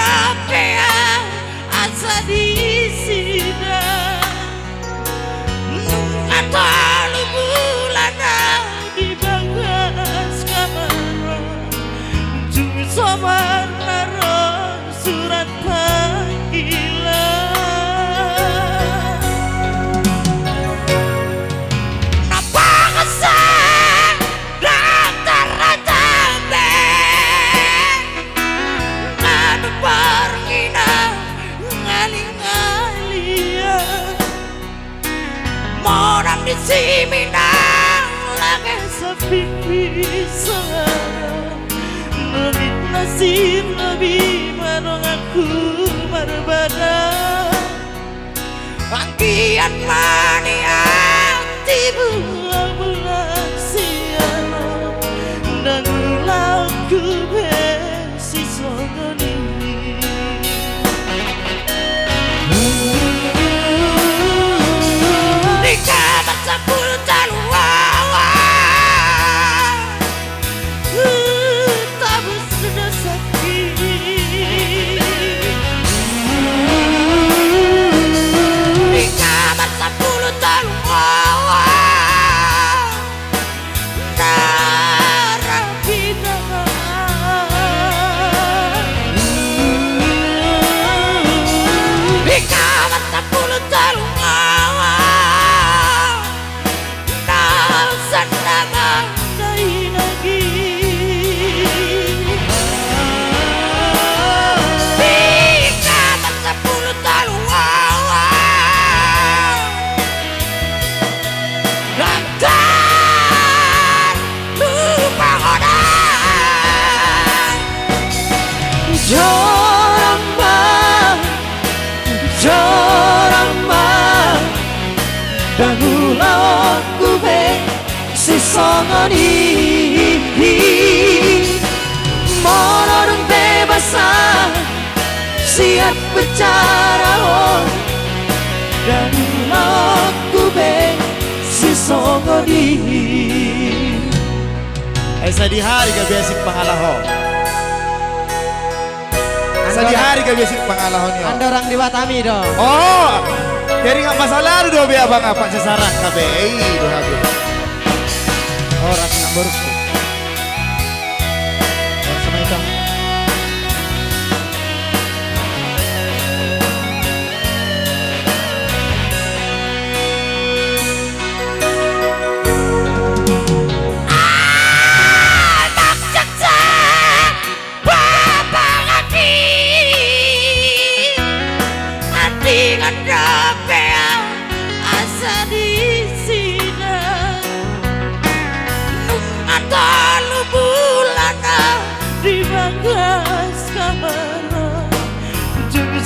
rapean asa disina nungatalu bulana di bagas kamar cumi somar naro surat panggilan di sini lagi sepi pisang lebih nasib lebih marong aku berbeda panggian mania tiba bulan siang dan laku besi sogoni sepuluh taluawa tabus sudah sakit di kamar sepuluh taluawa darah bidana di kamar sepuluh taluawa songoni monorong bebasan siap bicara dan aku si songoni di hari ke basic pangalaho di hari ke basic pangalaho nih anda orang di Watami dong oh jadi nggak masalah do be abang apa sasaran KBI do habis orang nomor sama itu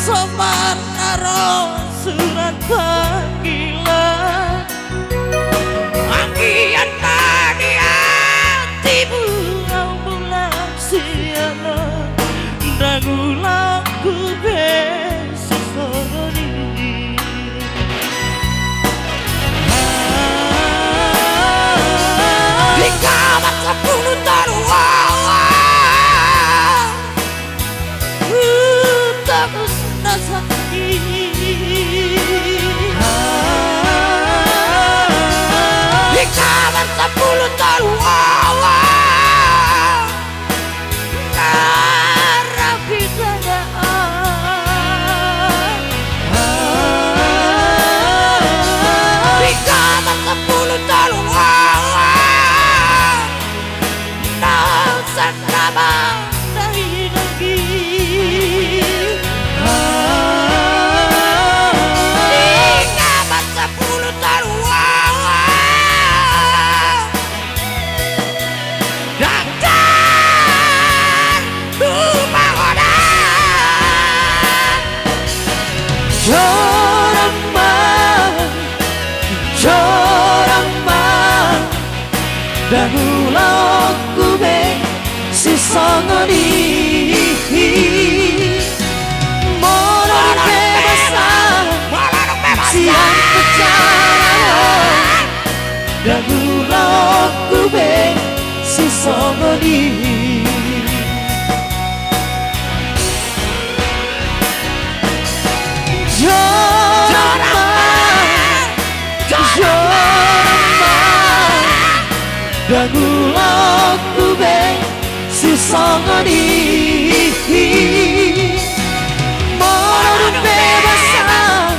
somar naro surat panggilan panggilan mania tibu bulan siana ragu-ragu besi sogoni di kamar sepuluh taruawa tabus sakit di kamar sepuluh taruawa darah bidadaan di kamar sepuluh taruawa nausan nama dari lagi Dahulu ku si songoni moron bebasan siang pecahan dahulu ku si songoni Jorama Daguloku be sisongoni Morong bebasan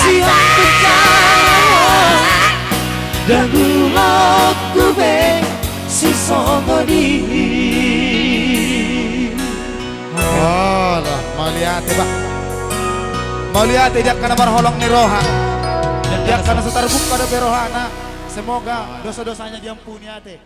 siang kejauh Daguloku be sisongoni Oh lah, mau lihat ya, Pak. Mau lihat tidak karena berholong ni roha. Dia karena setarbuk pada berohana. Semoga dosa-dosanya diampuni ate.